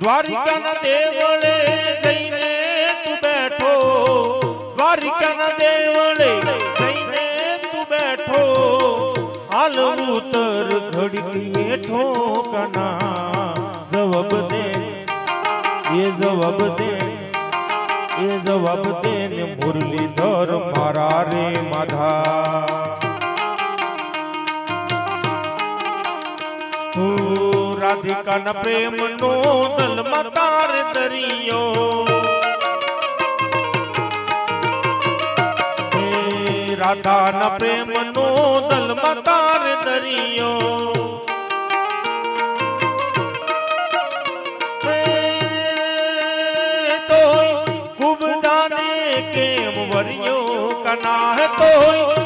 દ્વારિકાના દેવળે જઈને તું બેઠો, દ્વારિકાના દેવળે જઈને તું બેઠો, હાલ ઉતર ઘડીએ ઠોકના જવાબ દે, એ જવાબ દે, એ જવાબ દે ને મુરલીધર મારા રે માધા. રાધિકાના પ્રેમનો દલમાં તાર દરિયો, રાધાના પ્રેમનો દલમાં તાર દરિયો, તો ખૂબ જાને કેમ વર્યો કના તોય